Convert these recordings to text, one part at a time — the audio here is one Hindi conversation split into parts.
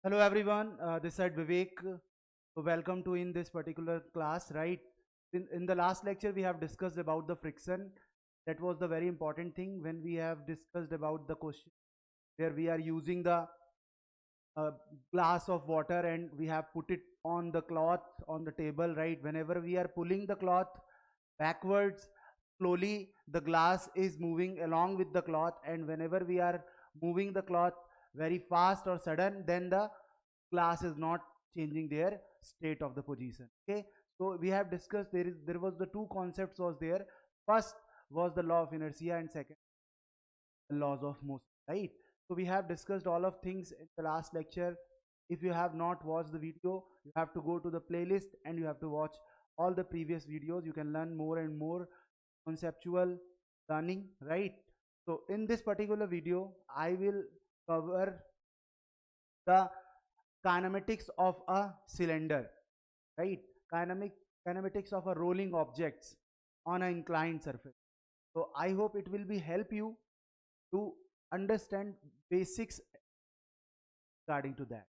Hello everyone, this side Vivek. So welcome to in this particular class, right? In the last lecture we have discussed about the friction. That was the very important thing when we have discussed about the question where we are using the uh, glass of water and we have put it on the cloth on the table, right? Whenever we are pulling the cloth backwards, slowly the glass is moving along with the cloth, and whenever we are moving the cloth very fast or sudden, then the glass is not changing their state of the position. Okay, so we have discussed there was the two concepts was there. First was the law of inertia and second laws of motion, right? So we have discussed all of things in the last lecture. If you have not watched the video, you have to go to the playlist and you have to watch all the previous videos. You can learn more and more conceptual learning, right? So in this particular video I will cover the kinematics of a cylinder, right? Dynamic kinematics of a rolling objects on an inclined surface. So I hope it will be help you to understand basics regarding to that.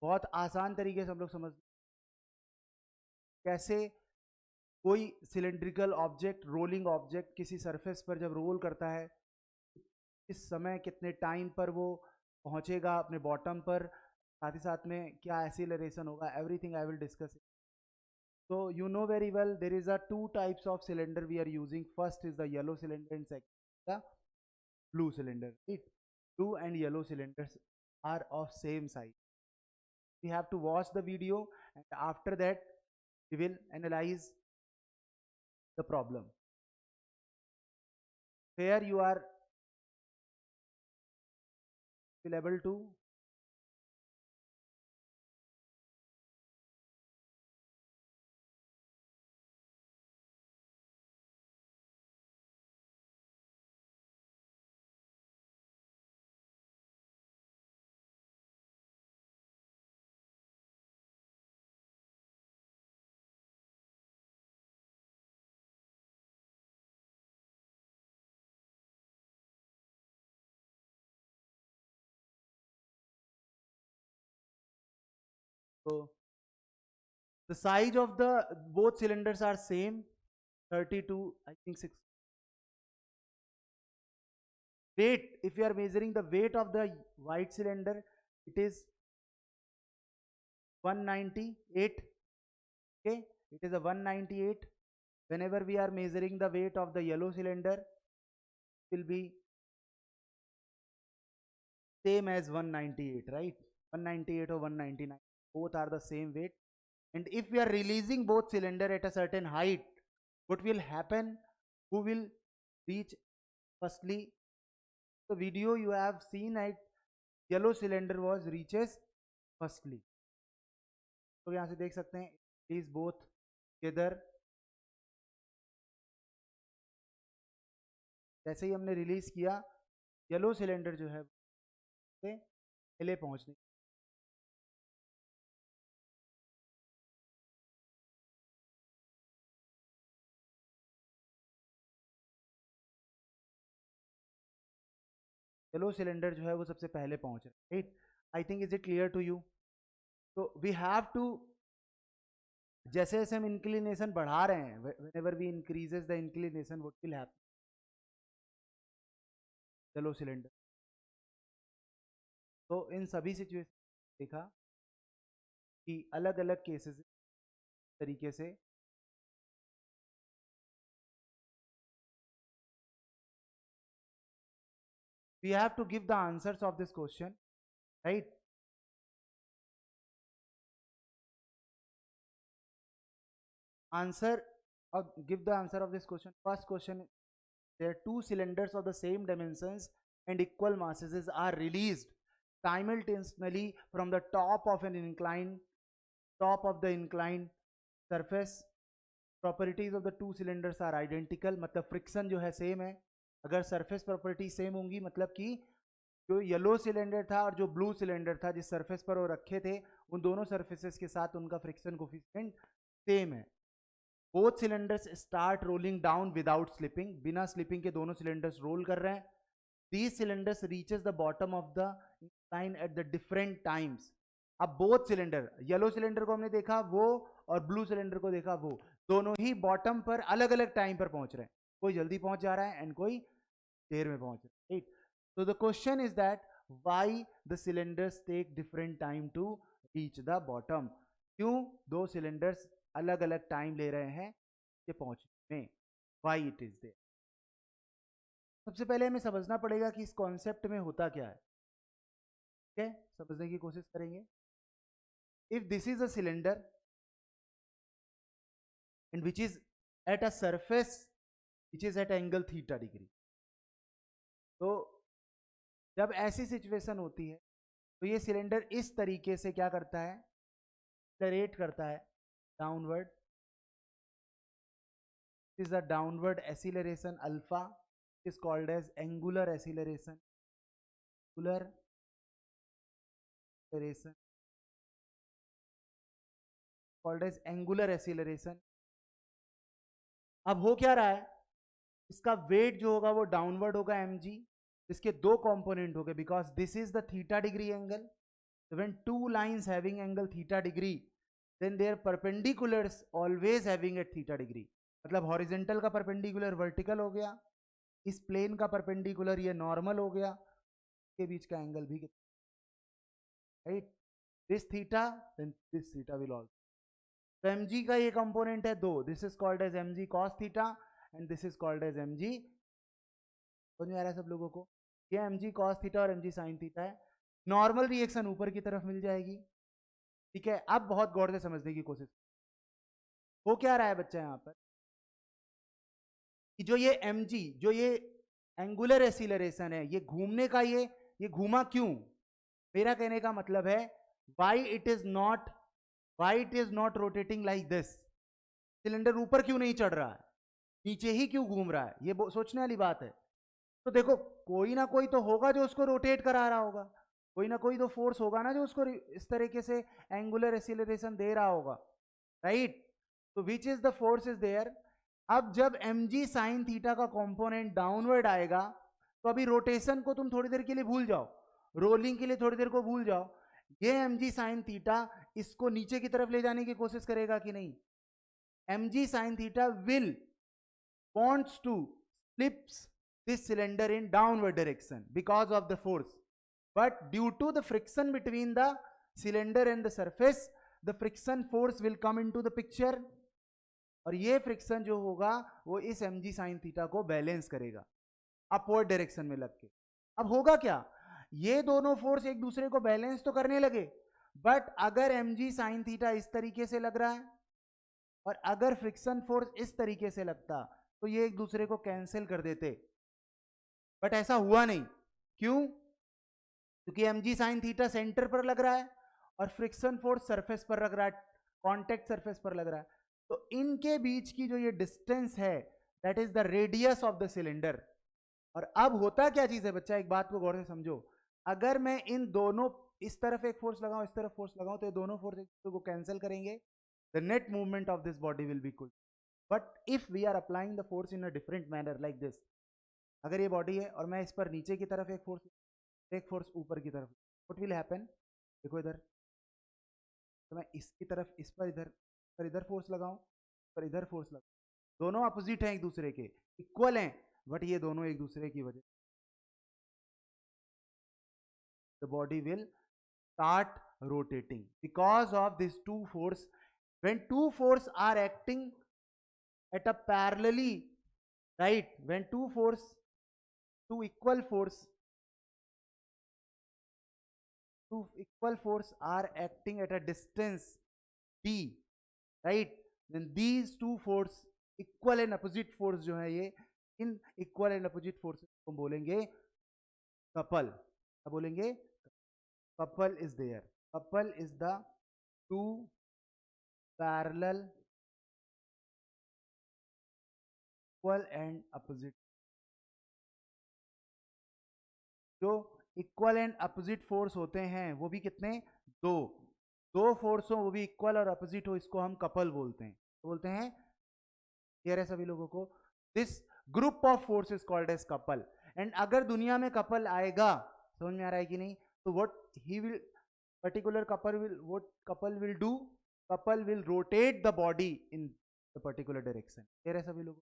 बहुत आसान तरीके से हम लोग समझ कैसे कोई सिलेंड्रिकल ऑब्जेक्ट रोलिंग ऑब्जेक्ट किसी सरफेस पर जब रोल करता है किस समय कितने टाइम पर वो पहुंचेगा अपने बॉटम पर, साथ ही साथ में क्या एक्सीलरेशन होगा, everything I will discuss. So you know very well there is a two types of cylinder we are using. First is the yellow cylinder and second the blue cylinder. Right? Blue and yellow cylinders are of same size. We have to watch the video and after that we will analyze the problem. Here you are will able to so the size of the both cylinders are same 32 I think 6 weight. If you are measuring the weight of the white cylinder, it is 198. Okay, it is a 198. Whenever we are measuring the weight of the yellow cylinder, it will be same as 198, right? 198 or 199, both are the same weight. And if we are releasing both cylinder at a certain height, what will happen? Who will reach firstly? The video you have seen at yellow cylinder was reaches firstly. तो यहाँ से देख सकते हैं is both together. जैसे ही हमने रिलीज किया येलो सिलेंडर जो है पहले पहुंचने. येलो सिलेंडर जो है वो सबसे पहले पहुंच रहा है, right? I think is it clear to you? तो वी हैव टू जैसे जैसे हम इंक्लिनेशन बढ़ा रहे हैं, whenever we increases the inclination what will happen? Yellow cylinder. तो इन सभी सिचुएशन देखा कि अलग अलग केसेस तरीके से we have to give the answers of this question, right? Answer or give the answer of this question. First question, there are two cylinders of the same dimensions and equal masses are released simultaneously from the top of the inclined surface. Properties of the two cylinders are identical, मतलब फ्रिक्शन जो है सेम है. अगर सरफेस प्रॉपर्टी सेम होंगी मतलब कि जो येलो सिलेंडर था और जो ब्लू सिलेंडर था जिस सरफेस पर वो रखे थे उन दोनों सरफेसेस के साथ उनका फ्रिक्शन कोफिशिएंट सेम है. Both cylinders start rolling down without slipping, बिना स्लिपिंग के दोनों सिलेंडर्स रोल कर रहे हैं. These cylinders reaches the bottom of the incline at the different times. अब बोथ सिलेंडर, येलो सिलेंडर को हमने देखा वो और ब्लू सिलेंडर को देखा वो, दोनों ही बॉटम पर अलग अलग टाइम पर पहुंच रहे हैं, कोई जल्दी पहुंच जा रहा है एंड कोई देर में पहुंच रहा है, right. So the question is that why the cylinders take different time to reach the bottom? क्यों दो सिलेंडर्स अलग अलग टाइम ले रहे हैं ये पहुंचने में? Why it is there? सबसे पहले हमें समझना पड़ेगा कि इस कॉन्सेप्ट में होता क्या है, ठीक है, समझने की कोशिश करेंगे। If this is a cylinder and which is at a surface which is at angle theta degree, तो जब ऐसी सिचुएशन होती है तो ये सिलेंडर इस तरीके से क्या करता है, एक्सेलरेट करता है downward, is the downward acceleration alpha is called as angular acceleration, angular acceleration called as angular acceleration. अब हो क्या रहा है, इसका वेट जो होगा वो डाउनवर्ड होगा mg, इसके दो कंपोनेंट हो गए because this is the theta degree angle, when two lines having angle theta degree then their perpendiculars always having at theta degree, मतलब हॉरिजेंटल का परपेंडिकुलर वर्टिकल हो गया, इस प्लेन का परपेंडिकुलर ये नॉर्मल हो गया, के बीच का एंगल भी right, this theta then this theta will also, तो mg का ये कंपोनेंट है दो, this is called as mg cos theta and this is called as mg, समझ में आ रहा है सब लोगों को, ये mg cos थीटा और mg sin थीटा है। नॉर्मल रिएक्शन ऊपर की तरफ मिल जाएगी, ठीक है। अब बहुत गौर से समझने की कोशिश, हो क्या रहा है बच्चा यहाँ पर कि जो ये mg, जो ये एंगुलर एक्सीलरेशन है, ये घूमने का ये घूमा क्यों, मेरा कहने का मतलब है why it is not rotating like this, cylinder ऊपर क्यों नहीं चढ़ रहा है, नीचे ही क्यों घूम रहा है, ये सोचने वाली बात है। तो देखो कोई ना कोई तो होगा जो उसको रोटेट करा रहा होगा, कोई ना कोई तो फोर्स होगा ना जो उसको इस तरीके से एंगुलर एक्सीलरेशन दे रहा होगा, राइट। तो which is the force is there. अब जब mg sin थीटा का कंपोनेंट डाउनवर्ड आएगा तो अभी रोटेशन को तुम थोड़ी देर के लिए भूल जाओ, रोलिंग के लिए थोड़ी देर को भूल जाओ, ये mg sin थीटा इसको नीचे की तरफ ले जाने की कोशिश करेगा कि नहीं, mg sin theta will wants to slips this cylinder in downward direction because of the force, but due to the friction between the cylinder and the surface the friction force will come into the picture, और ये फ्रिक्शन जो होगा वो इस mg sin थीटा को बैलेंस करेगा अपवर्ड डायरेक्शन में लग के। अब होगा क्या, ये दोनों फोर्स एक दूसरे को बैलेंस तो करने लगे, बट अगर mg sin थीटा इस तरीके से लग रहा है और अगर फ्रिक्शन फोर्स इस तरीके से लगता तो ये एक दूसरे को कैंसिल कर देते, बट ऐसा हुआ नहीं, क्यों, क्योंकि mg sin थीटा सेंटर पर लग रहा है और फ्रिक्शन फोर्स सरफेस पर लग रहा है, कॉन्टेक्ट सरफेस पर लग रहा है, तो इनके बीच की जो ये डिस्टेंस है that is the radius of the cylinder. और अब होता क्या चीज है बच्चा, एक बात को गौर से समझो, अगर मैं इन दोनों इस तरफ एक फोर्स लगाऊं इस तरफ फोर्स लगाऊं तो ये दोनों फोर्स एक दूसरे को कैंसिल करेंगे, the net movement of this body will be equal. But if we are applying the force in a different manner like this, अगर ये बॉडी है और मैं इस पर नीचे की तरफ एक फोर्स ऊपर की तरफ, व्हाट विल हैपन, देखो इधर, तो मैं इसकी तरफ इस पर इधर फोर्स लगाऊं पर इधर फोर्स लगाऊं, दोनों अपोजिट हैं एक दूसरे के, इक्वल हैं, बट ये दोनों एक दूसरे की वजह the body will start rotating because of these two force. When two force are acting at a parallelly, right, when two equal force are acting at a distance d, right, then these two force equal and opposite force जो है ये इन equal and opposite forces को बोलेंगे couple, क्या बोलेंगे, couple is there, couple is the two parallel equal and opposite, जो इक्वल एंड अपोजिट फोर्स होते हैं वो भी कितने, दो फोर्स हो वो भी इक्वल और अपोजिट हो, इसको हम कपल बोलते हैं, तो बोलते हैं, क्लियर है सभी लोगों को, this group of force is called as couple. And अगर दुनिया में कपल आएगा, समझ में आ रहा है कि नहीं, तो what he will, particular couple will, what couple will do, couple will rotate the body in the particular direction. clear है सभी लोगों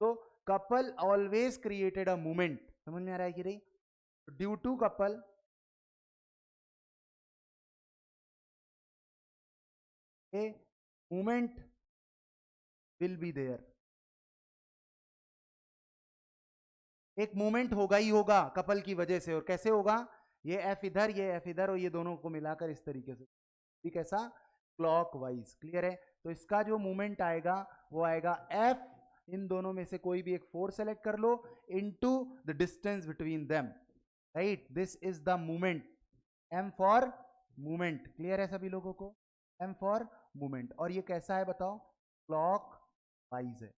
तो couple always created a movement. समझ में आ रहा है कि नहीं? Due to couple a movement will be there. एक मूवमेंट होगा ही होगा कपल की वजह से. और कैसे होगा? ये एफ इधर, ये एफ इधर, और ये दोनों को मिलाकर इस तरीके से. ठीक, ऐसा क्लॉकवाइज. क्लियर है? तो इसका जो मूवमेंट आएगा वो आएगा एफ, इन दोनों में से कोई भी एक फोर्स सेलेक्ट कर लो, into the distance between them. Right, this is the movement. M for movement. Clear है सभी लोगों को? M for movement. और ये कैसा है बताओ? क्लॉक वाइज है.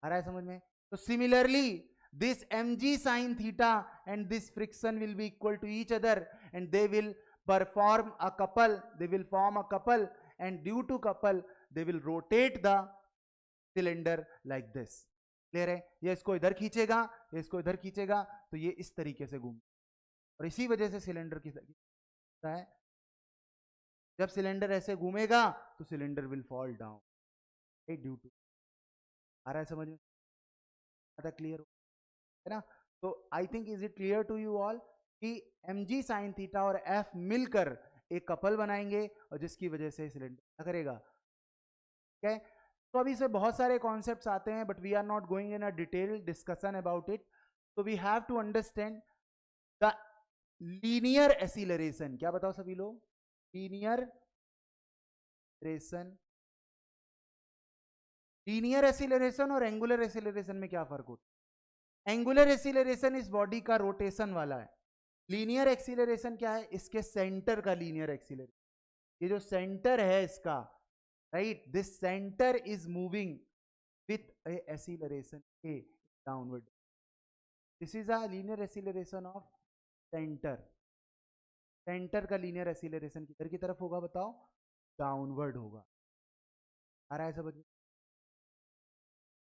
आ रहा है समझ में? So similarly, this mg sin theta and this friction will be equal to each other, and they will perform a couple, they will form a couple, and due to couple they will rotate the cylinder like this. Clear है? ये इसको इधर खींचेगा, ये इसको इधर खींचेगा, तो ये इस तरीके से घूम, और इसी वजह से सिलेंडर की है, जब सिलेंडर ऐसे घूमेगा तो cylinder will fall down due to. आ रहा है समझ में? क्लियर है ना? तो I think is it clear to you all कि mg sin थीटा और f मिलकर एक कपल बनाएंगे, और जिसकी वजह से सिलेंडर क्या करेगा. ठीक है? तो अभी से बहुत सारे कॉन्सेप्ट्स आते हैं, but we are not going in a detail discussion about it. तो we have to understand the linear acceleration. क्या बताओ सभी लोग? Linear acceleration. लीनियर एक्सीलरेशन और एंगुलर एक्सीलरेशन में क्या फर्क होता है? एंगुलर एक्सीलरेशन इस बॉडी का रोटेशन वाला है. लीनियर एक्सीलरेशन क्या है? इसके सेंटर का लीनियर एक्सीलरेशन. ये जो सेंटर है इसका, right, this centre is moving with A acceleration A downward. This is a linear acceleration of centre. Centre का लीनियर एक्सीलरेशन किधर की तरफ होगा बताओ? डाउनवर्ड होगा. आ रहा है समझ में?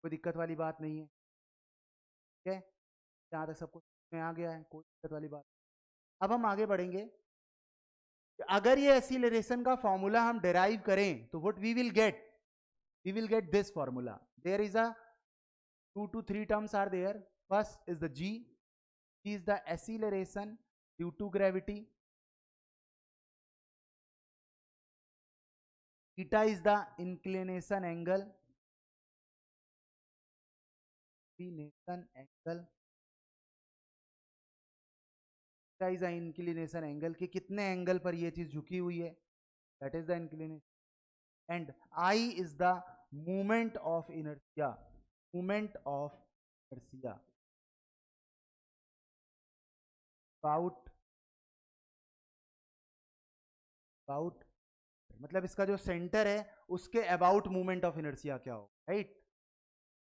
कोई दिक्कत वाली बात नहीं है. ठीक है? जहाँ तक सबको में आ गया है, कोई दिक्कत वाली बात. अब हम आगे बढ़ेंगे. अगर ये एक्सीलरेशन का फॉर्मूला हम डिराइव करें तो what we will get this formula. There is a 2 to 3 terms are there. First is the g is the acceleration due to gravity. Theta is the inclination angle. Theta is the inclination angle कि कितने एंगल पर ये चीज झुकी हुई है. That is the inclination. And I is the moment of inertia. Moment of inertia. About मतलब इसका जो सेंटर है उसके अबाउट मूवमेंट ऑफ इनर्शिया क्या हो. राइट,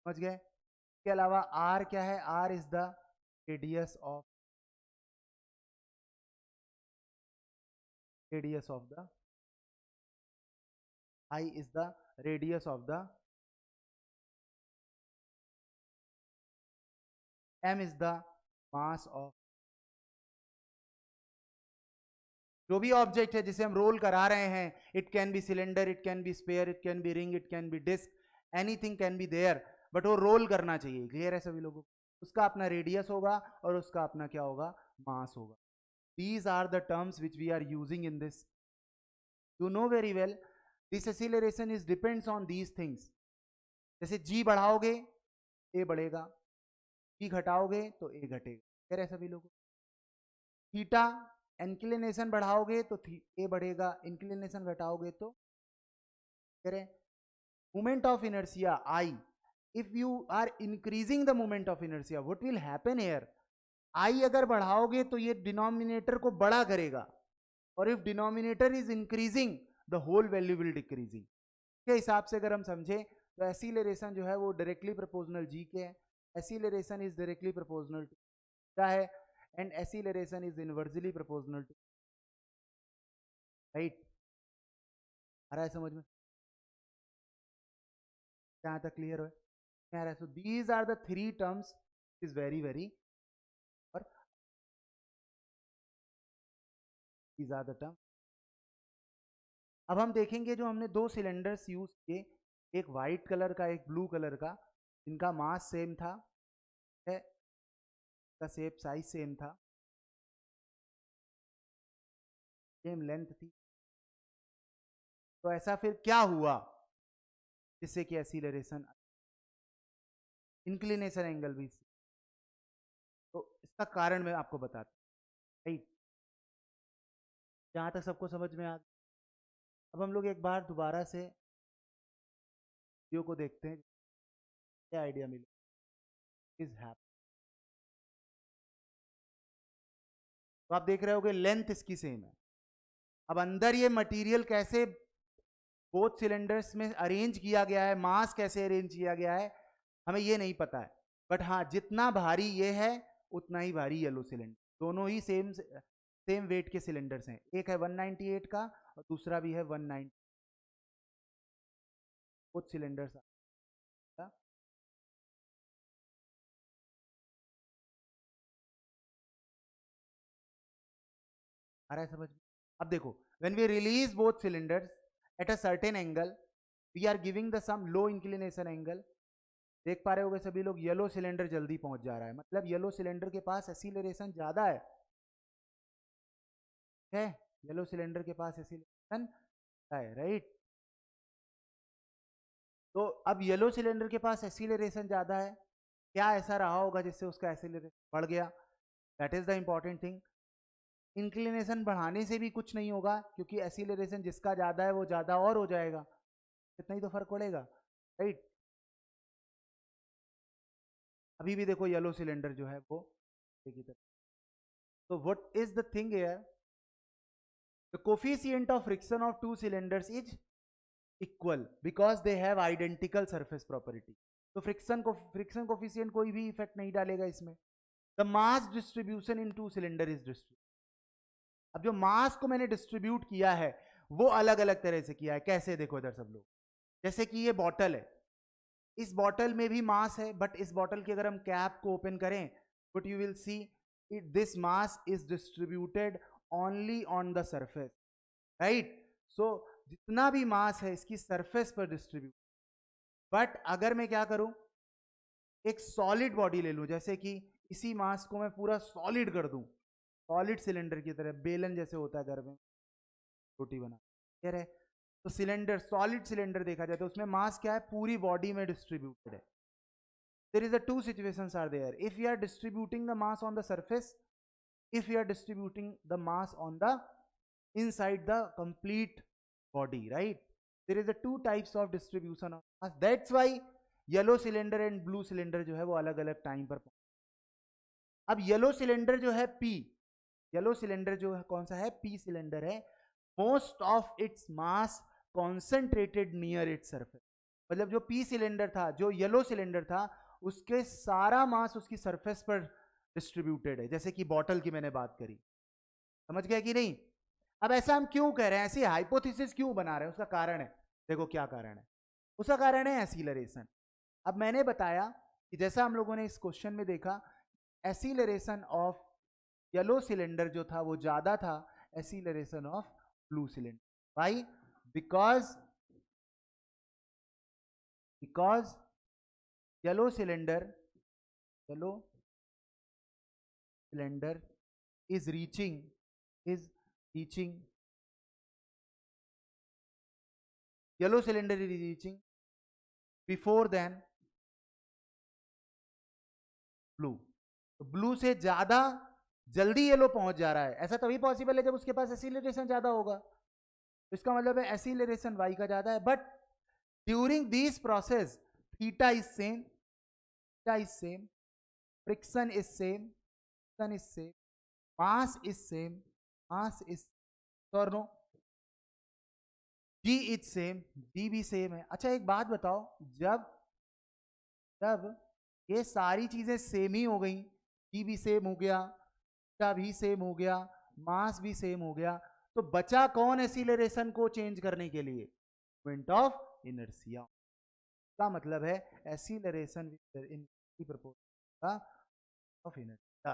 समझ गए? इसके अलावा आर क्या है? R is the radius of the I is the radius of the M is the mass of जो भी ऑब्जेक्ट है जिसे हम रोल करा रहे हैं. It can be cylinder, it can be sphere, it can be ring, it can be disc, anything can be there, but वो रोल करना चाहिए. क्लियर है सभी लोगों को? उसका अपना रेडियस होगा और उसका अपना क्या होगा? मास होगा. These are the terms which we are using in this. You know very well this acceleration is depends on these things. जैसे जी बढ़ाओगे ए बढ़ेगा, जी घटाओगे तो ए घटेगा. क्लियर है सभी लोगों? थीटा इंक्लिनेशन बढ़ाओगे तो ए बढ़ेगा, इंक्लिनेशन घटाओगे तो करें. Moment of inertia I, if you are increasing the moment of inertia what will happen here? I अगर बढ़ाओगे तो ये डिनोमिनेटर को बड़ा करेगा, और if denominator is increasing the whole value will decreasing. के हिसाब से अगर हम समझे तो एक्सीलरेशन जो है वो डायरेक्टली प्रोपोर्शनल जी के है. Acceleration is directly proportional to क्या है, and acceleration is inversely proportional to. right, आ रहा है समझ में? यहाँ तक क्लियर है? आ रहा है? So these are the 3 terms which is very और these are the term. अब हम देखेंगे जो हमने दो सिलेंडर्स यूज किए, एक वाइट कलर का एक ब्लू कलर का, इनका मास सेम था, का शेप साइज सेम था, सेम लेंथ थी। तो ऐसा फिर क्या हुआ जिससे कि एक्सीलरेशन, इंक्लिनेशन एंगल भी, तो इसका कारण मैं आपको बताता हूं, राइट। जहां तक सबको समझ में आ, अब हम लोग एक बार दोबारा से वीडियो को देखते हैं, क्या आइडिया मिले इज हैप। तो आप देख रहे होगे लेंथ इसकी सेम है। अब अंदर ये मटेरियल कैसे बोथ सिलेंडर्स में अरेंज किया गया है, मास कैसे अरेंज किया गया है, हमें ये नहीं पता है। बट हाँ, जितना भारी ये है उतना ही भारी येलो सिलेंडर, दोनों ही सेम वेट के सिलेंडर्स हैं। एक है 198 का और दूसरा भी है 190, बोथ सिलेंडर्स। आ रहा है समझ में? अब देखो, when we release both cylinders at a certain angle, we are giving the some low inclination angle. देख पा रहे होगे सभी लोग, येलो सिलेंडर जल्दी पहुंच जा रहा है, मतलब येलो सिलेंडर के पास एक्सीलरेशन ज्यादा है, येलो सिलेंडर के पास एक्सीलरेशन है, राइट। तो अब येलो सिलेंडर के पास एक्सीलरेशन ज्यादा है, क्या ऐसा रहा होगा जिससे उसका एक्सीलरेशन बढ़ गया? That is the important thing. Inclination बढ़ाने से भी कुछ नहीं होगा, क्योंकि एक्सीलरेशन जिसका ज्यादा है वो ज्यादा और हो जाएगा, इतना ही तो फर्क पड़ेगा, राइट। अभी भी देखो येलो सिलेंडर जो है वो की तरफ। तो what is the thing here, the coefficient of friction of to cylinders is equal because they have identical surface property. तो फ्रिक्शन कोफिशिएंट कोई भी इफेक्ट नहीं डालेगा इसमें। The mass distribution in two cylinder is distribute. अब जो मास को मैंने डिस्ट्रीब्यूट किया है वो अलग अलग तरह से किया है। कैसे? देखो इधर सब लोग, जैसे कि ये बॉटल है, इस बॉटल में भी मास है, बट इस बॉटल की अगर हम कैप को ओपन करें, but you will see this mass is distributed only on the surface, right. So जितना भी मास है इसकी सरफेस पर डिस्ट्रीब्यूट। बट अगर मैं क्या करूं, एक सॉलिड बॉडी ले लूं, जैसे कि इसी मास को मैं पूरा सॉलिड कर दूं, सॉलिड सिलेंडर की तरह, बेलन जैसे होता है घर में रोटी बना, कह रहे। तो सिलेंडर, सॉलिड सिलेंडर देखा जाए तो उसमें मास क्या है, पूरी बॉडी में डिस्ट्रीब्यूटेड है। there is a two situations are there. If you are distributing the mass on the surface, if you are distributing the mass on the inside the complete body, right, there is a two types of distribution of mass. That's why yellow cylinder and blue cylinder जो है वो अलग अलग टाइम पर। अब येलो सिलेंडर जो है P, येलो सिलेंडर जो है कौन सा है, P सिलेंडर है। Most of its mass concentrated near its surface. मतलब जो P सिलेंडर था, जो येलो सिलेंडर था, उसके सारा मास उसकी सरफेस पर डिस्ट्रीब्यूटेड है, जैसे कि बॉटल की मैंने बात करी। समझ गया कि नहीं? अब ऐसा हम क्यों कह रहे हैं, ऐसी हाइपोथेसिस क्यों बना रहे हैं, उसका कारण है। देखो क्या कारण है, उसका कारण है एक्सीलरेशन। अब मैंने बताया कि जैसा हम लोगों ने इस क्वेश्चन में देखा, एक्सीलरेशन ऑफ येलो सिलेंडर जो था वो ज्यादा था acceleration of blue cylinder. Why? Because yellow cylinder is reaching yellow cylinder is reaching before than blue। तो ब्लू से ज्यादा जल्दी येलो पहुंच जा रहा है। ऐसा तभी पॉसिबल है जब उसके पास एक्सीलरेशन ज्यादा होगा। तो इसका मतलब है एक्सीलरेशन y का ज्यादा है। But during this process theta is same, friction is same, mass is same, और नो, जी इज सेम, जी भी सेम है। अच्छा एक बात बताओ, जब ये सारी चीजें सेम ही हो गई, जी भी सेम हो गया, थीटा भी सेम हो गया, मास भी सेम हो गया, तो बचा कौन एक्सीलरेशन को चेंज करने के लिए? Moment of inertia. का मतलब है acceleration in proportion of inertia,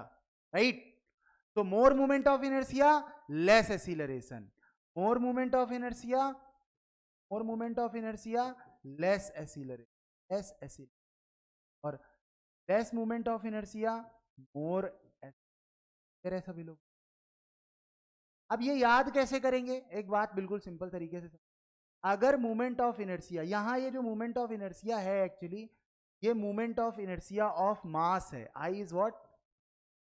right. तो more moment of inertia, less acceleration, more moment of inertia, more moment of inertia, less acceleration, less acceleration, और less moment of inertia, more सभी लोग। अब ये याद कैसे करेंगे, एक बात बिल्कुल सिंपल तरीके से, अगर मोमेंट ऑफ इनर्शिया, यहां ये जो मोमेंट ऑफ इनर्शिया है एक्चुअली ये moment of inertia of mass है, I is what,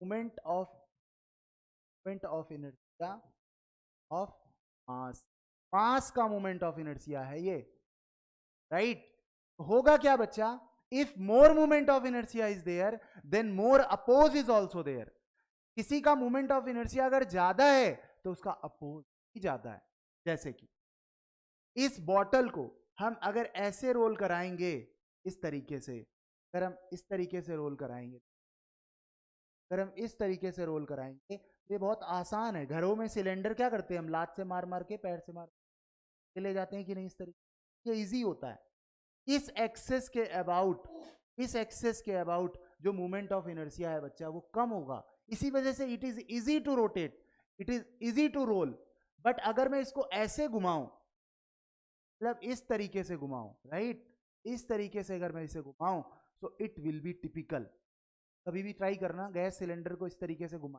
moment of inertia of mass, mass का मोमेंट ऑफ इनर्शिया है ये, राइट होगा क्या बच्चा, if more moment of inertia is there then more oppose is also there, किसी का मोमेंट ऑफ इनर्शिया अगर ज्यादा है तो उसका अपोज भी ज्यादा है। जैसे कि इस बॉटल को हम अगर ऐसे रोल कराएंगे, इस तरीके से, अगर हम इस तरीके से रोल कराएंगे, अगर हम इस तरीके से रोल कराएंगे, ये बहुत आसान है, घरों में सिलेंडर क्या करते हैं हम, लात से मार मार के, पैर से मार के ले जाते हैं कि नहीं, इस तरीके, ये इजी होता है। इस एक्सेस के अबाउट, इस एक्सेस के अबाउट जो मोमेंट ऑफ इनर्शिया है बच्चा वो कम होगा, इसी वजह से it is easy to rotate, it is easy to roll. But अगर मैं इसको ऐसे घुमाऊं, मतलब इस तरीके से घुमाऊं, राइट, इस तरीके से अगर मैं इसे घुमाऊं तो इट विल बी टिपिकल। कभी भी ट्राई करना गैस सिलेंडर को इस तरीके से घुमा,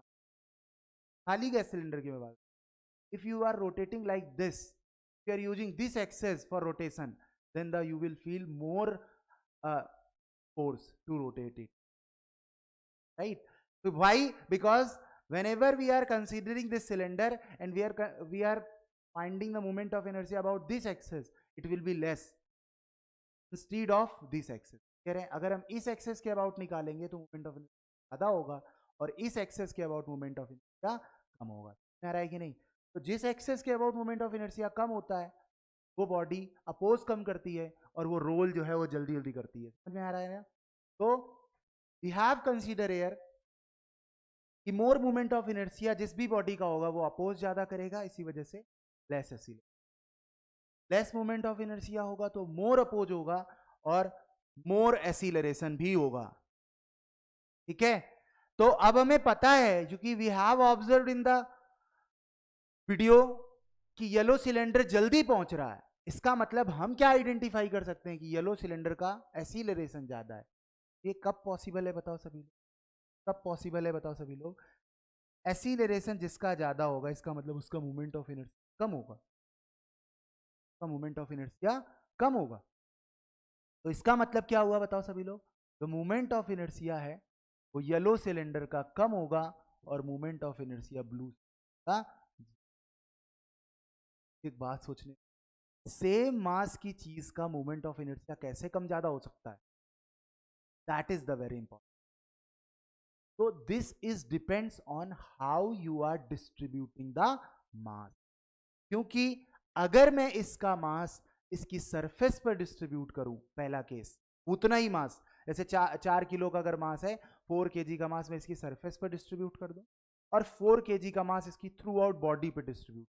खाली गैस सिलेंडर की मैं बात, if you are rotating like this, you are using this axis for rotation, then you will feel more force to rotate it, right? So why, because whenever we are considering this cylinder and we are finding the moment of inertia about this axis, it will be less instead of this axis। कह रहे हैं अगर हम इस एक्सेस के अबाउट निकालेंगे तो मोमेंट ऑफ इनर्शिया ज्यादा होगा और इस एक्सेस के अबाउट मोमेंट ऑफ इनर्शिया कम होगा, समझ आ रहा है कि नहीं? तो जिस एक्सेस के अबाउट मोमेंट ऑफ इनर्शिया कम होता है वो बॉडी अपोज कम करती है और वो रोल जो है वो जल्दी जल्दी करती है, समझ में आ रहा है ना? तो वी हैव कंसीडर एयर कि मोर मोमेंट ऑफ इनर्शिया जिस भी बॉडी का होगा वो अपोज ज्यादा करेगा, इसी वजह से less acceleration, less moment of inertia होगा तो मोर अपोज होगा और मोर एक्सीलरेशन भी होगा, ठीक है? तो अब हमें पता है क्योंकि we have observed in the video कि येलो सिलेंडर जल्दी पहुंच रहा है, इसका मतलब हम क्या आइडेंटिफाई कर सकते हैं कि येलो सिलेंडर का एक्सीलरेशन ज्यादा है। ये कब पॉसिबल है बताओ सभी लोग, कब पॉसिबल है बताओ सभी लोग? एक्सीलरेशन जिसका ज्यादा होगा इसका मतलब उसका मोमेंट ऑफ इनर्शिया कम होगा, उसका मोमेंट ऑफ इनर्शिया कम होगा। तो इसका मतलब क्या हुआ बताओ सभी लोग, जो मोमेंट ऑफ इनर्शिया है वो येलो सिलेंडर का कम होगा और मोमेंट ऑफ इनर्शिया ब्लू का। एक बात सोचने, सेम मास की चीज का मोमेंट ऑफ इनर्शिया कैसे कम ज्यादा हो सकता है? That is the very important. So this is depends on how you are distributing the mass, क्योंकि अगर मैं इसका मास इसकी सरफेस पर डिस्ट्रीब्यूट करूं, पहला केस, उतना ही मास, जैसे 4 किलो का अगर मास है, 4 kg का मास मैं इसकी सरफेस पर डिस्ट्रीब्यूट कर दूं और 4 kg का मास इसकी थ्रू आउट बॉडी पर डिस्ट्रीब्यूट,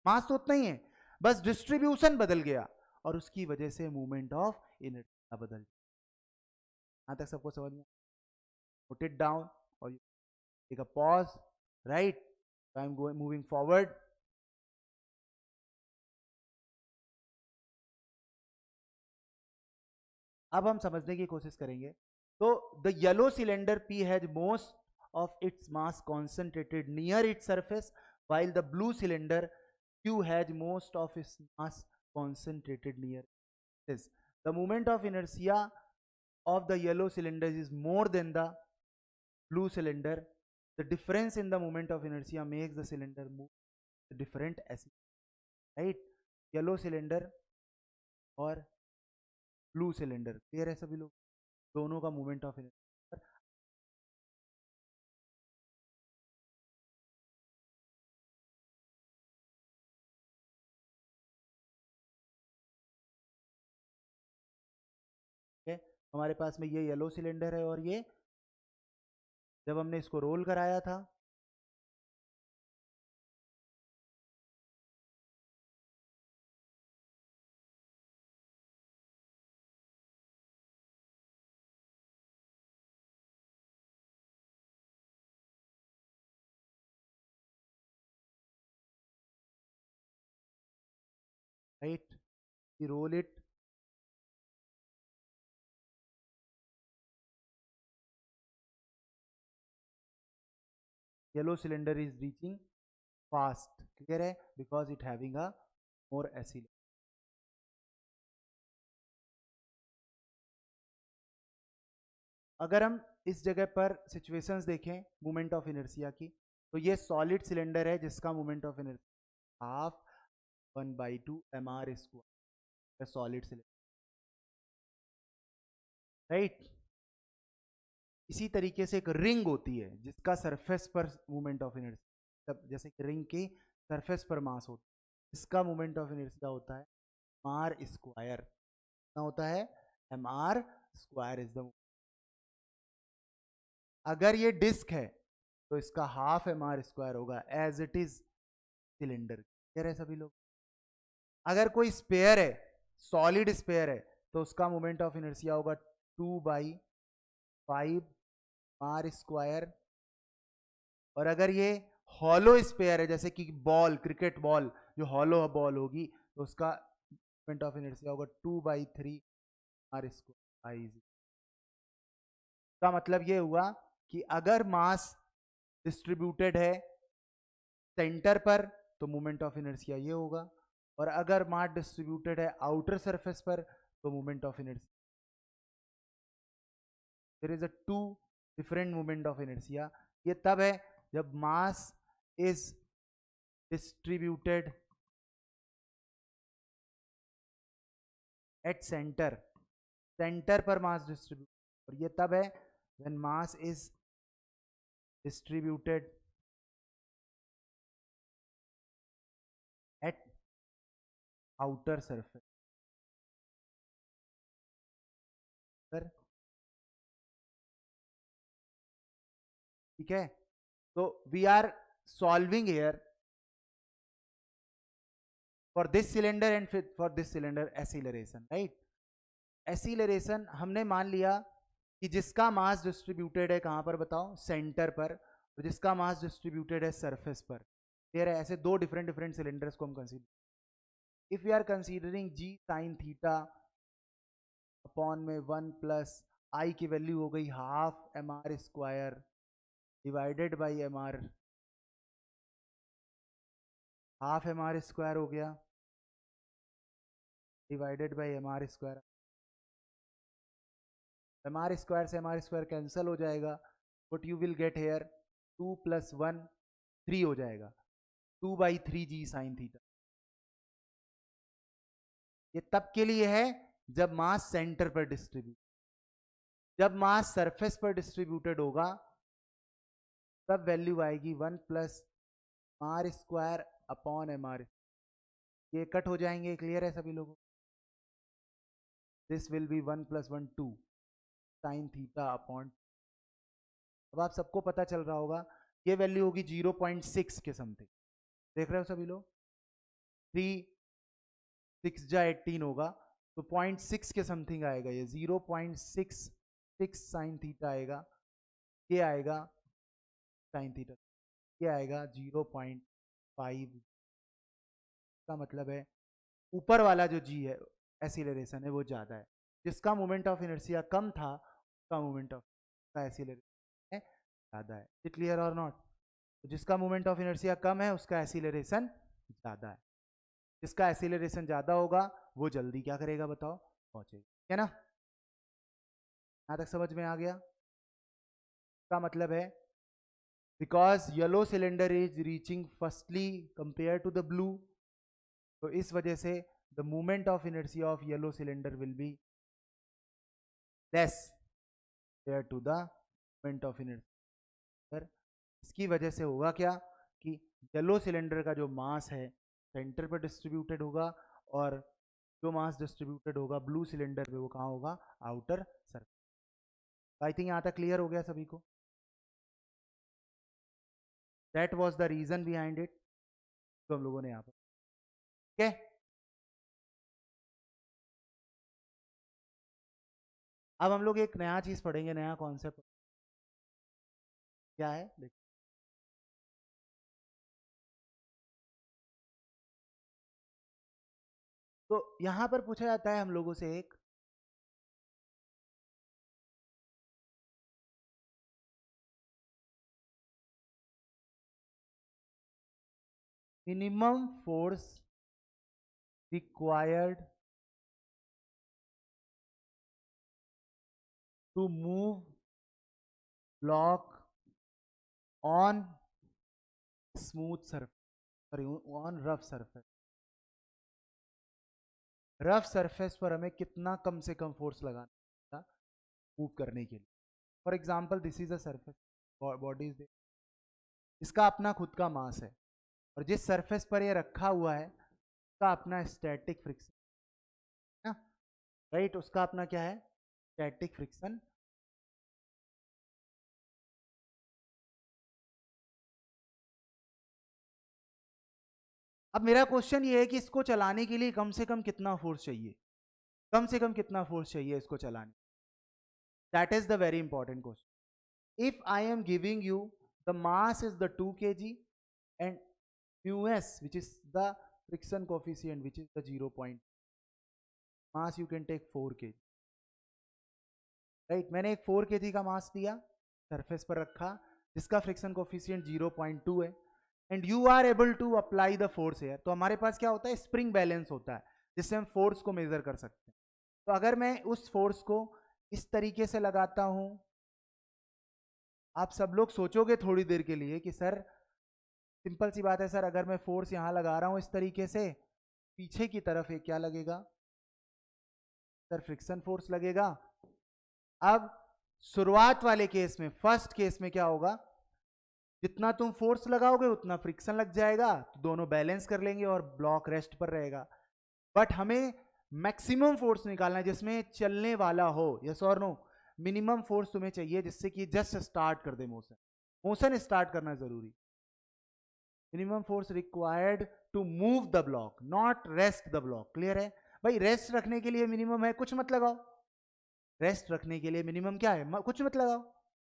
मास तो उतना ही है, बस डिस्ट्रीब्यूशन बदल गया और उसकी वजह से मूवमेंट ऑफ इनर्शिया बदल गया। यहां तक सबको समझ में? पुट इट डाउन और take a pause, right? I am going moving forward. अब हम समझने की कोशिश करेंगे। तो the yellow cylinder P has most of its mass concentrated near its surface, while the blue cylinder Q has most of its mass concentrated near this. The moment of inertia of the yellow cylinder is more than the blue cylinder. The difference in the moment of inertia makes the cylinder move different as, right? Yellow cylinder और ब्लू सिलेंडर, क्लियर है सभी लोग? दोनों का मोमेंट ऑफ इनर्शिया, हमारे पास में ये येलो सिलेंडर है और ये जब हमने इसको रोल कराया था right? We roll it. Yellow cylinder is reaching fast. Clear है? Because it having a more acid. अगर हम इस जगह पर सिचुएशंस देखें मोमेंट ऑफ इनर्शिया की, तो ये सॉलिड सिलेंडर है जिसका moment of inertia half 1/2 mr², solid cylinder, right. इसी तरीके से एक रिंग होती है जिसका सरफेस पर मोमेंट ऑफ इनर्शिया, जैसे रिंग की सरफेस पर मास होता है, इसका मोमेंट ऑफ इनर्शिया होता है mr²। कितना होता है? mr² is the. अगर ये डिस्क है तो इसका हाफ mr² होगा, एज इट इज सिलेंडर। कह रहे सभी लोग? अगर कोई स्पेयर है, सॉलिड स्पेयर है, तो उसका मोमेंट ऑफ इनर्शिया होगा 2/5 r²। और अगर ये हॉलो स्पेयर है, जैसे कि बॉल, क्रिकेट बॉल जो हॉलो बॉल होगी, तो उसका मोमेंट ऑफ इनर्शिया होगा 2/3 r²। का मतलब ये हुआ कि अगर मास डिस्ट्रीब्यूटेड है सेंटर पर तो मोमेंट ऑफ इनर्शिया ये होगा, और अगर मास डिस्ट्रीब्यूटेड है आउटर सरफेस पर तो moment of inertia, there is a two different moment of inertia. ये तब है जब mass is distributed at centre, centre पर मास डिस्ट्रीब्यूट, और ये तब है when mass is distributed at outer surface. ठीक है, तो we are solving here for this cylinder and for this cylinder acceleration, right. Acceleration हमने मान लिया कि जिसका मास डिस्ट्रीब्यूटेड है कहां पर बताओ? सेंटर पर, और जिसका मास डिस्ट्रीब्यूटेड है सरफेस पर। क्लियर है? ऐसे दो डिफरेंट डिफरेंट सिलेंडर्स को हम consider, if we are considering g sin theta upon में 1+i की वैल्यू हो गई half mr² divided by mr, half mr² हो गया डिवाइडेड बाई mr²। mr² से mr² कैंसिल हो जाएगा, but you will get here 2 + 1 3 हो जाएगा, 2/3g sin थीटा। ये तब के लिए है जब मास सेंटर पर डिस्ट्रीब्यूट, जब मास सरफेस पर डिस्ट्रीब्यूटेड होगा तब वैल्यू आएगी 1+r² अपॉन mr। ये कट हो जाएंगे। क्लियर है सभी लोगों? This will be 1 + 1 2 sin theta upon. अब आप सबको पता चल रहा होगा ये वैल्यू होगी 0.6 के समथिंग। देख रहे हो सभी लोग? 3 6 जा 18 होगा, तो 0.6 के समथिंग आएगा, ये 0.66 साइन थीटा आएगा। ये आएगा साइन थीटा, ये आएगा 0.5 का मतलब है ऊपर वाला जो जी है एसिलरेशन है वो ज्यादा है, जिसका मोमेंट ऑफ इनर्शिया कम था उसका मोमेंट ऑफ का एसिलरेशन ज्यादा है। इट क्लियर और नॉट? तो जिसका मोमेंट ऑफ इनर्शिया कम है उसका एसिलरेशन ज्यादा है, जिसका एसिलरेशन ज्यादा होगा वो जल्दी क्या करेगा बताओ? पहुंचेगा, है ना? यहां तक समझ में आ गया? का मतलब है because yellow cylinder is reaching firstly compare to the blue, तो इस वजह से the moment of inertia of yellow cylinder will be less compare to the moment of inertia. इसकी वजह से होगा क्या कि येलो सिलेंडर का जो मास है सेंटर पर डिस्ट्रीब्यूटेड होगा, और जो मास डिस्ट्रीब्यूटेड होगा ब्लू सिलेंडर पे वो कहाँ होगा? Outer circle. आई थिंक यहाँ तक क्लियर हो गया सभी को? That was the reason behind it, तो हम लोगों ने यहाँ पर ठीक है। अब हम लोग एक नया चीज पढ़ेंगे, नया कॉन्सेप्ट क्या है देखिए। तो यहां पर पूछा जाता है हम लोगों से एक minimum force required to move block on smooth surface, sorry on rough surface. Rough surface पर हमें कितना कम से कम फोर्स लगाना मूव करने के लिए। For example this is a surface, body is, इसका अपना खुद का मास है और जिस सरफेस पर ये रखा हुआ है उसका अपना स्टैटिक फ्रिक्शन है, राइट? उसका अपना क्या है? Static friction. अब मेरा क्वेश्चन ये है कि इसको चलाने के लिए कम से कम कितना फोर्स चाहिए, कम से कम कितना फोर्स चाहिए इसको चलाने? That is the very important question. If I am giving you the mass is the 2 kg and μs which is the friction coefficient which is the 0 point, mass you can take 4 kg, right? मैंने एक 4 kg का मास दिया, सरफेस पर रखा, जिसका फ्रिक्शन कोफिशिएंट 0.2 है, and you are able to apply the force here. तो हमारे पास क्या होता है? स्प्रिंग बैलेंस होता है जिससे हम फोर्स को मेजर कर सकते हैं। तो अगर मैं उस फोर्स को इस तरीके से लगाता हूं, आप सब लोग सोचोगे थोड़ी देर के लिए कि सर सिंपल सी बात है सर, अगर मैं फोर्स यहां लगा रहा हूं इस तरीके से, पीछे की तरफ एक क्या लगेगा सर? फ्रिक्शन फोर्स लगेगा। अब शुरुआत वाले केस में, फर्स्ट केस में क्या होगा? जितना तुम फोर्स लगाओगे उतना फ्रिक्शन लग जाएगा, तो दोनों बैलेंस कर लेंगे और ब्लॉक रेस्ट पर रहेगा। बट हमें मैक्सिमम फोर्स निकालना है जिसमें चलने वाला हो, यस और नो? मिनिमम फोर्स तुम्हें चाहिए जिससे कि जस्ट स्टार्ट कर दे मोशन, मोशन स्टार्ट करना जरूरी। Minimum force required to move the block, not rest the block. Clear है भाई? रेस्ट रखने के लिए मिनिमम है, कुछ मत लगाओ। रेस्ट रखने के लिए मिनिमम क्या है? कुछ मत लगाओ।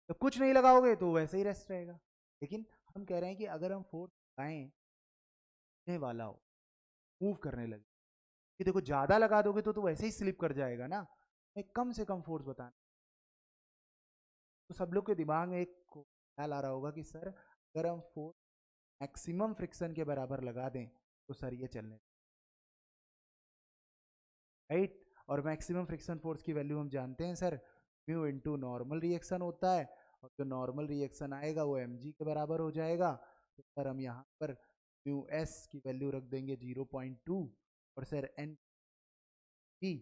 तो कुछ नहीं लगाओगे तो वैसे ही रेस्ट रहेगा। लेकिन हम कह रहे हैं कि अगर हम फोर्स लगाएं वाला हो, मूव करने लगे, कि देखो ज्यादा लगा दोगे तो वैसे ही स्लिप कर जाएगा ना, एक कम से कम फोर्स बताना। तो सब लोग के दिमाग में एक ख्याल आ रहा होगा कि सर अगर हम फोर्स मैक्सिमम फ्रिक्शन के बराबर लगा दें तो सर ये चलने, राइट? और मैक्सिमम फ्रिक्शन फोर्स की वैल्यू हम जानते हैं sir, mu into normal reaction होता है, और जो नॉर्मल रिएक्शन आएगा वो mg के बराबर हो जाएगा। तो सर हम यहाँ पर म्यू एस की वैल्यू रख देंगे 0.2 और सर एन की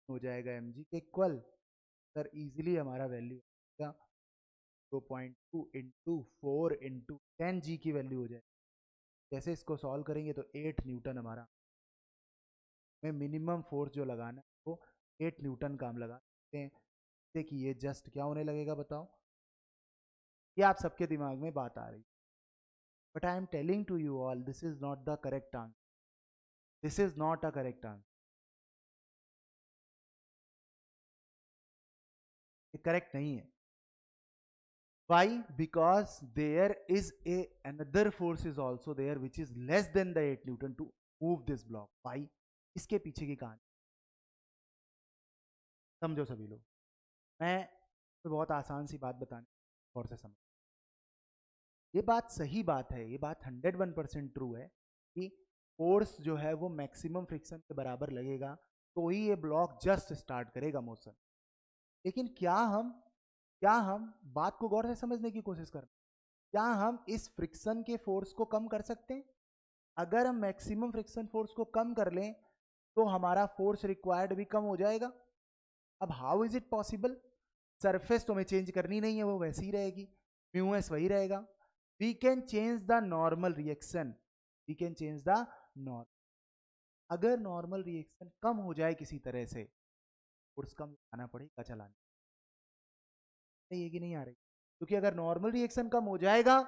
हो जाएगा mg के इक्वल। सर इजीली हमारा वैल्यू 0.2 इंटू 4 इंटू 10g की वैल्यू हो जाएगी। जैसे इसको सॉल्व करेंगे तो 8 न्यूटन हमारा में मिनिमम फोर्स जो लगाना है वो 8 न्यूटन का हम लगा सकते हैं। जैसे कि ये जस्ट क्या होने लगेगा बताओ? ये आप सबके दिमाग में बात आ रही, but I am telling to you all this is not the correct answer, this is not a correct answer. ये करेक्ट नहीं है। Why? Because there is a another force is also there which is less than the 8 Newton to move this block. Why? इसके पीछे की कहानी समझो सभी लोग। मैं तो बहुत आसान सी बात बताने और से समझ, ये बात सही बात है, ये बात 101% ट्रू है कि फोर्स जो है वो मैक्सिमम फ्रिक्शन के बराबर लगेगा तो ही ये ब्लॉक जस्ट स्टार्ट करेगा मोशन। लेकिन क्या हम बात को गौर से समझने की कोशिश करें, क्या हम इस फ्रिक्शन के फोर्स को कम कर सकते हैं? अगर हम मैक्सिमम फ्रिक्शन फोर्स को कम कर लें तो हमारा फोर्स रिक्वायर्ड भी कम हो जाएगा। अब how is it possible? Surface तो हमें चेंज करनी नहीं है, वो वैसी ही रहेगी, म्यू एस वही रहेगा। We can change the normal reaction, we can change the normal. अगर नॉर्मल रिएक्शन कम हो जाए किसी तरह से, फोर्स कम आना पड़ेगा चलाने, ये कि नहीं आ रही? क्योंकि अगर नॉर्मल रिएक्शन कम हो जाएगा,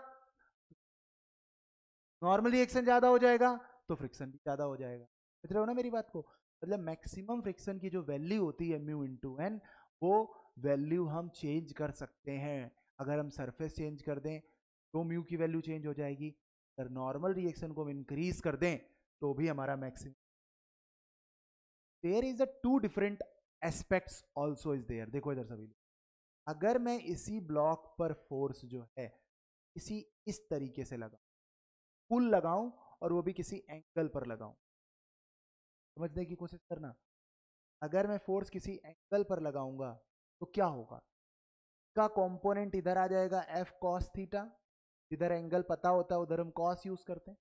नॉर्मल रिएक्शन ज्यादा हो जाएगा तो फ्रिक्शन भी ज्यादा हो जाएगा। समझ रहे हो ना मेरी बात को? मतलब मैक्सिमम फ्रिक्शन की जो वैल्यू होती है म्यू इंटू एन, वो वैल्यू हम चेंज कर सकते हैं। अगर हम सरफेस चेंज कर दें तो म्यू की वैल्यू चेंज हो जाएगी, अगर नॉर्मल रिएक्शन को हम इंक्रीज कर दें तो भी हमारा maximum there is a two different aspects also is there. देखो इधर सभी लोग, अगर मैं इसी ब्लॉक पर फोर्स जो है इसी इस तरीके से लगाऊं, पुल लगाऊं, और वो भी किसी एंगल पर लगाऊं, समझने की कोशिश करना। अगर मैं फोर्स किसी एंगल पर लगाऊंगा तो क्या होगा, का कंपोनेंट इधर आ जाएगा एफ कॉस थीटा, जिधर एंगल पता होता है उधर हम कॉस यूज करते हैं,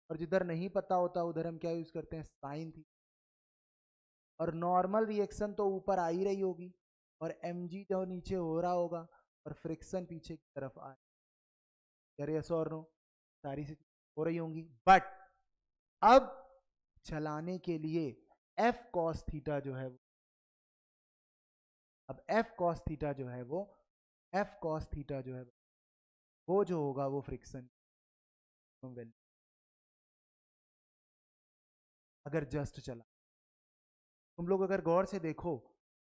और जिधर नहीं पता होता उधर हम क्या यूज करते हैं, साइन थीटा। और नॉर्मल रिएक्शन तो ऊपर आ ही रही होगी, और mg जो नीचे हो रहा होगा, और फ्रिक्शन पीछे की तरफ आ, यस और नो, सारी सी हो रही होंगी। बट अब चलाने के लिए एफ कॉस थीटा जो है, अब एफ कॉस थीटा जो है वो, एफ कॉस थीटा जो है वो जो होगा वो फ्रिक्शन वैल्यू, अगर जस्ट चला। तुम लोग अगर गौर से देखो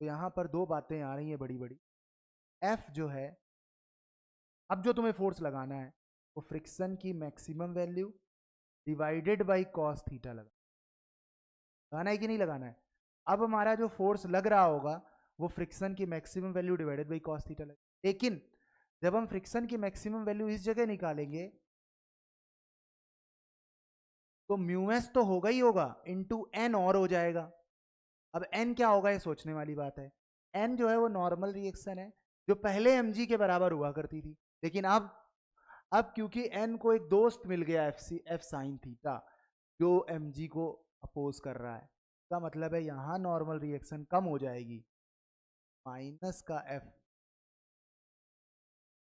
तो यहां पर दो बातें आ रही हैं बड़ी बड़ी। एफ जो है, अब जो तुम्हें फोर्स लगाना है वो फ्रिक्शन की maximum value divided by cos theta लगाना है कि नहीं लगाना है। अब हमारा जो फोर्स लग रहा होगा वो फ्रिक्शन की maximum value divided by cos theta लगेगा, लेकिन जब हम फ्रिक्शन की मैक्सिमम वैल्यू इस जगह निकालेंगे तो म्यूएस तो होगा ही होगा, इंटू एन और हो जाएगा। अब एन क्या होगा ये सोचने वाली बात है। एन जो है वो नॉर्मल रिएक्शन है जो पहले mg के बराबर हुआ करती थी, लेकिन अब क्योंकि एन को एक दोस्त मिल गया एफ साइन थीटा जो mg को अपोज कर रहा है, इसका मतलब है यहां नॉर्मल रिएक्शन कम हो जाएगी, माइनस का एफ,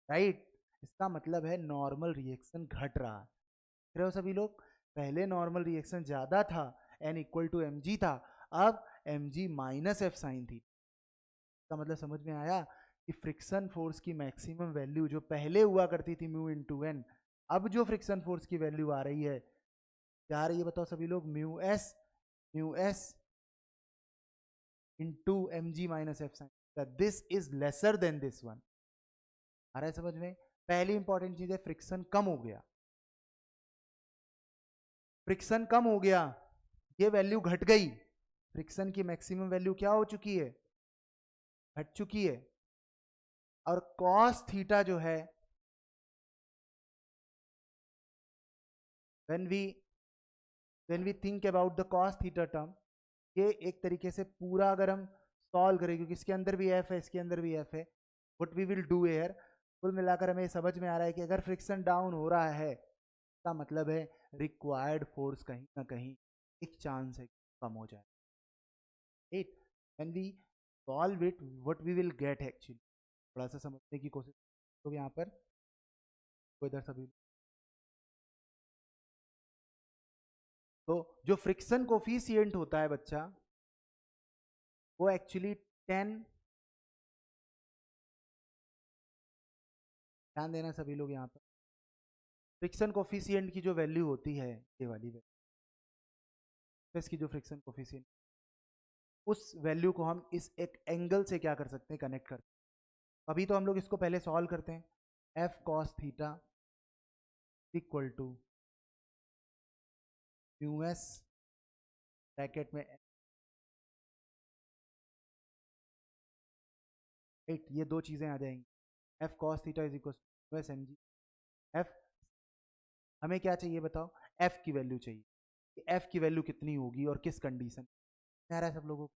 राइट। इसका मतलब है नॉर्मल रिएक्शन घट रहा है। देख रहे हो सभी लोग, पहले नॉर्मल रिएक्शन ज्यादा था, एन इक्वल टू mg था, अब mg माइनस एफ साइन थी। इसका मतलब समझ में आया कि फ्रिक्शन फोर्स की मैक्सिमम वैल्यू जो पहले हुआ करती थी म्यू इंटू एन, अब जो फ्रिक्शन फोर्स की वैल्यू आ रही है, क्या आ रही है बताओ सभी लोग, mu S into M G minus F sine, this is lesser than this one. आ रहा है समझ में। पहली इंपॉर्टेंट चीज है फ्रिक्शन कम हो गया, फ्रिक्शन कम हो गया, ये वैल्यू घट गई, फ्रिक्शन की मैक्सिमम वैल्यू क्या हो चुकी है, घट चुकी है। और कॉस थीटा जो है, when we think about the cos theta term, ये एक तरीके से पूरा अगर हम सॉल्व करें, क्योंकि इसके अंदर भी एफ है इसके अंदर भी एफ है, what we will do here, कुल मिलाकर हमें समझ में आ रहा है कि अगर फ्रिक्शन डाउन हो रहा है इसका मतलब है रिक्वायर्ड फोर्स कहीं ना कहीं एक चांस है कम हो जाए, right. When we solve it what we will get actually, थोड़ा सा समझने की कोशिश तो यहाँ पर तो इधर सभी, तो जो फ्रिक्शन कोफिशिएंट होता है बच्चा वो एक्चुअली 10, ध्यान देना सभी लोग यहाँ पर, फ्रिक्शन कोफिशिएंट की जो वैल्यू होती है ये वाली वैल्यू, इसकी जो फ्रिक्शन कोफिशिएंट, उस वैल्यू को हम इस एक एंगल से क्या कर सकते हैं, कनेक्ट कर। अभी तो हम लोग इसको पहले सॉल्व करते हैं, F cos theta equal to mu s bracket में, राइट, ये दो चीजें आ जाएंगी, F cos theta is equal to s m g. F हमें क्या चाहिए बताओ, एफ की वैल्यू चाहिए, एफ की वैल्यू कितनी होगी और किस कंडीशन में आ रहा है सब लोगों को,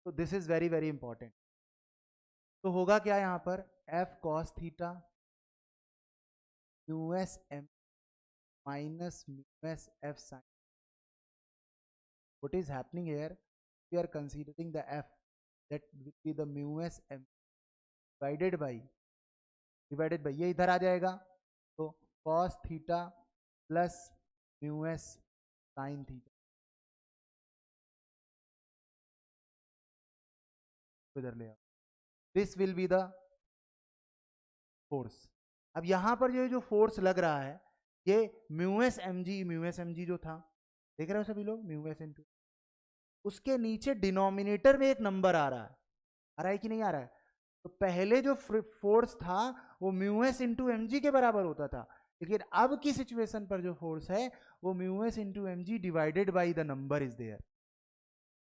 तो this is very very important. तो होगा क्या यहाँ पर, F cos theta mu s m minus mu s F sine, what is happening here, we are considering the f that will be the mu s m divided by ये इधर आ जाएगा, तो cos theta plus mu s sine theta इधर ले आओ, this will be the force. अब यहां पर जो फोर्स लग रहा है ये म्यू एस एम जी जो था, देख रहे हो सभी लोग, म्यू एस इंटू, उसके नीचे डिनोमिनेटर में एक नंबर आ रहा है कि नहीं आ रहा है। तो पहले जो फोर्स था वो mu S into M g के बराबर होता था, लेकिन अब की सिचुएशन पर जो फोर्स है वो mu S into M G divided by the number is there,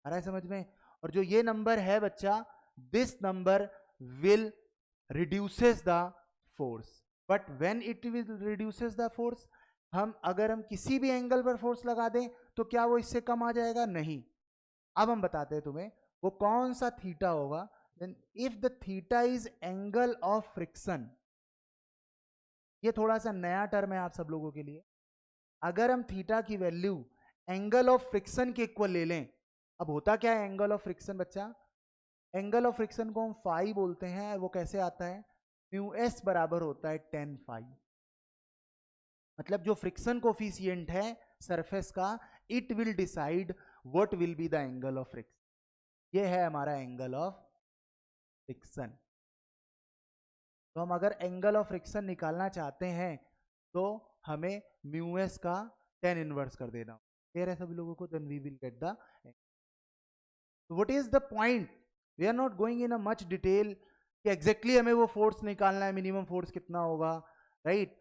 आ रहा है समझ में। और जो ये नंबर है बच्चा, this number will reduces the force, but when it will reduces the force, अगर हम किसी भी एंगल पर फोर्स लगा दें तो क्या वो इससे कम आ जाएगा? नहीं। अब हम बताते हैं तुम्हें वो कौन सा थीटा होगा। Then if the theta is angle of friction, ये थोड़ा सा नया टर्म है आप सब लोगों के लिए। अगर हम थीटा की वैल्यू एंगल ऑफ फ्रिक्शन के इक्वल ले लें, अब होता क्या है एंगल ऑफ फ्रिक्शन बच्चा? एंगल ऑफ फ्रिक्शन को हम फाई बोलते हैं। वो कैसे आता है? म्यू एस बराबर होता है टेन फाई। मतलब जो फ्रिक्शन कोफिशिएंट है सरफेस का, it will decide what will be the angle of friction. ये है हमारा एंगल ऑफ फ्रिक्शन। तो हम अगर एंगल ऑफ फ्रिक्शन निकालना चाहते हैं तो हमें म्यू एस का टेन इनवर्स कर देना। क्लियर है सभी लोगों को? Then we will get the what is the point. We are not going in a much detail कि एग्जैक्टली हमें वो फोर्स निकालना है, मिनिमम फोर्स कितना होगा, राइट?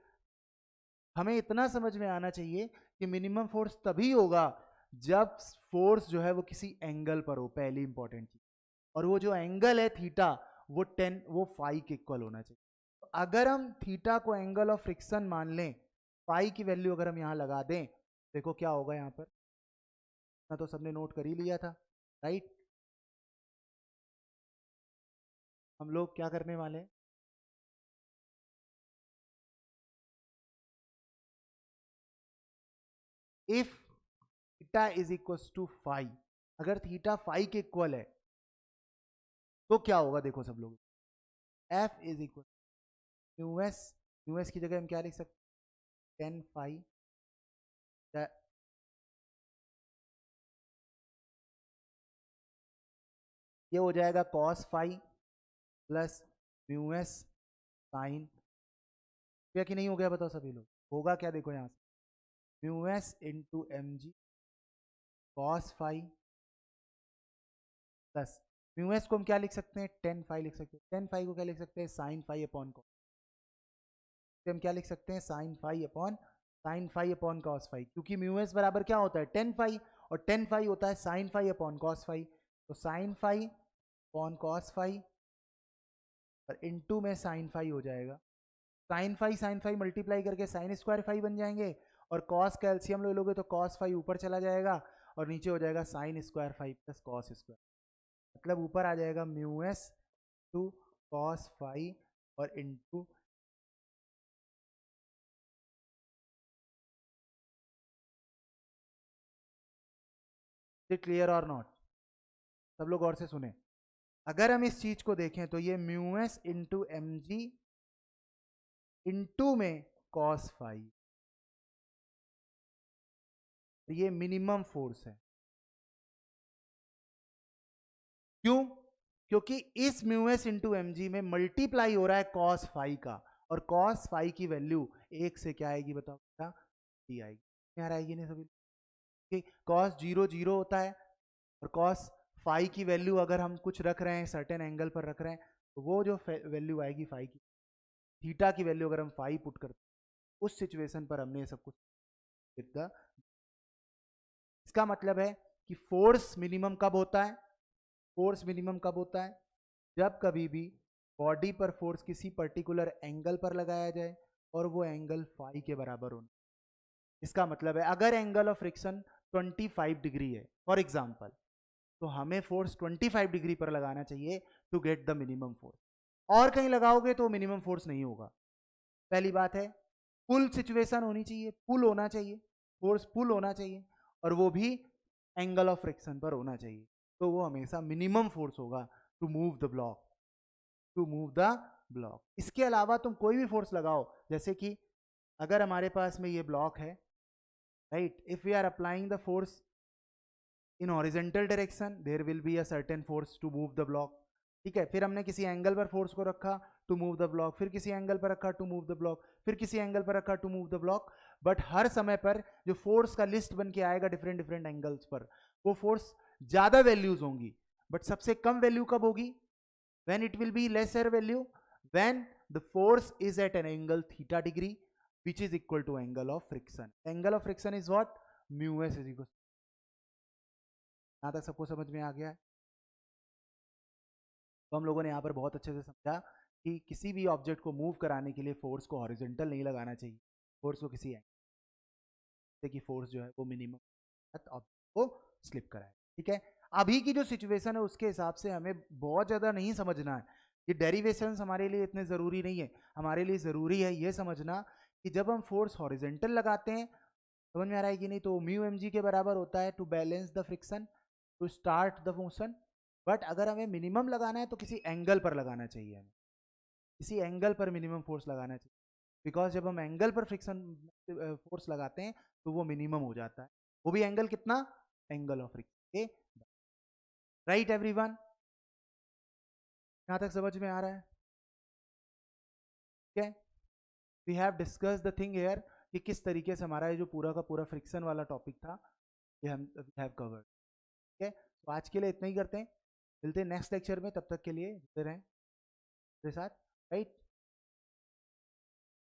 हमें इतना समझ में आना चाहिए कि मिनिमम फोर्स तभी होगा जब फोर्स जो है वो किसी एंगल पर हो, पहली इंपॉर्टेंट चीज। और वो जो एंगल है थीटा, वो फाई के इक्वल होना चाहिए। तो अगर हम थीटा को एंगल ऑफ फ्रिक्शन मान लें, फाई की वैल्यू अगर हम यहां लगा दें, देखो क्या होगा यहां पर। ना तो सबने नोट कर ही लिया था, राइट? हम लोग क्या करने वाले हैं, if theta is equal to phi, अगर थीटा फाई के इक्वल है तो क्या होगा? देखो सब लोग, F is equal US, US की जगह हम क्या लिख सकते हैं? टेन फाई, ये हो जाएगा cos phi plus mu s sine. क्या कि नहीं हो गया? बताओ सभी लोग, होगा क्या? देखो यहां से mu S into M g cos phi plus mu s को हम क्या लिख सकते हैं? टेन फाई लिख सकते हैं। टेन फाई को क्या लिख सकते हैं? Sine phi upon cos. हम क्या लिख सकते हैं? Sine phi upon cos phi, क्योंकि म्यू एस बराबर क्या होता है? टेन फाई, और टेन फाई होता है sine phi upon cos phi. तो sine phi upon cos phi और इनटू में साइन फाई हो जाएगा। साइन फाई मल्टीप्लाई करके साइन स्क्वायर फाई बन जाएंगे, और कॉस का एलसीएम ले लोगे तो कॉस फाई ऊपर चला जाएगा और नीचे हो जाएगा sine square phi plus cos square. मतलब ऊपर आ जाएगा mu s to cos phi और इनटू। क्लियर और नॉट? सब लोग और से सुने। अगर हम इस चीज को देखें तो ये mu S into M g into में कॉस फाई, ये मिनिमम फोर्स है। क्यों? क्योंकि इस mu S into M g में मल्टीप्लाई हो रहा है कॉस फाई का, और कॉस फाई की वैल्यू एक से क्या आएगी बताओ? क्या टी आएगी? यार आएगी नहीं सभी? कॉस जीरो जीरो होता है, और कॉस फाई की वैल्यू अगर हम कुछ रख रहे हैं, सर्टेन एंगल पर रख रहे हैं, तो वो जो वैल्यू आएगी फाई की, थीटा की वैल्यू अगर हम फाई पुट करते हैं, उस सिचुएशन पर हमने सब कुछ द। इसका मतलब है कि फोर्स मिनिमम कब होता है? फोर्स मिनिमम कब होता है? जब कभी भी बॉडी पर फोर्स किसी पर्टिकुलर एंगल पर लगाया जाए और वो एंगल फाई के बराबर होना। इसका मतलब है अगर एंगल ऑफ फ्रिक्शन 25 डिग्री है फॉर एग्जांपल, तो हमें फोर्स 25 डिग्री पर लगाना चाहिए to get the minimum force. और कहीं लगाओगे तो मिनिमम फोर्स नहीं होगा। पहली बात है, पुल सिचुएशन होनी चाहिए, पुल होना चाहिए, फोर्स पुल होना चाहिए, और वो भी एंगल ऑफ फ्रिक्शन पर होना चाहिए। तो वो हमेशा मिनिमम फोर्स होगा to move the block, to move the block. इसके अलावा तुम कोई भी फोर्स लगाओ, जैसे कि अगर हमारे पास में ये ब्लॉक है, right, if we are applying the force in horizontal direction, there will be a certain force to move the block. ठीक है, फिर हमने किसी एंगल पर फोर्स को रखा टू मूव द ब्लॉक, फिर किसी एंगल पर रखा टू मूव द ब्लॉक, फिर किसी एंगल पर रखा to move the block. But हर समय पर जो फोर्स का लिस्ट बन के आएगा डिफरेंट डिफरेंट एंगल्स पर, वो फोर्स ज्यादा वैल्यूज होंगी। बट सबसे कम वैल्यू कब होगी? when it will be lesser value, when the force is at an angle theta degree which is equal to angle of friction. Angle of friction is what? Mu s is equal। यहाँ तक सबको समझ में आ गया है? तो हम लोगों ने यहाँ पर बहुत अच्छे से समझा कि किसी भी ऑब्जेक्ट को मूव कराने के लिए फोर्स को हॉरिजॉन्टल नहीं लगाना चाहिए, फोर्स को किसी एंगल की फोर्स जो है वो मिनिमम ऑब्जेक्ट को स्लिप कराए। ठीक है, अभी की जो सिचुएशन है उसके हिसाब से हमें बहुत ज़्यादा नहीं समझना है, ये डेरिवेशंस हमारे लिए इतने ज़रूरी नहीं है। हमारे लिए ज़रूरी है ये समझना कि जब हम फोर्स हॉरिजॉन्टल लगाते हैं, समझ में आ रहा है कि नहीं, तो म्यू एम जी के बराबर होता है to balance the friction to start the motion. But अगर हमें मिनिमम लगाना है तो किसी एंगल पर लगाना चाहिए, हमें किसी एंगल पर मिनिमम फोर्स लगाना चाहिए, बिकॉज जब हम एंगल पर फ्रिक्शन फोर्स लगाते हैं तो वो मिनिमम हो जाता है। वो भी एंगल कितना, angle of friction. Right everyone, यहां तक समझ में आ रहा है? ठीक है, we have discussed the thing here कि किस तरीके से हमारा ये जो पूरा का पूरा फ्रिक्शन वाला टॉपिक था ये हम हैव कवर्ड। ठीक है, तो आज के लिए इतना ही करते हैं, मिलते हैं नेक्स्ट लेक्चर में, तब तक के लिए जुड़े रहें मेरे साथ। राइट।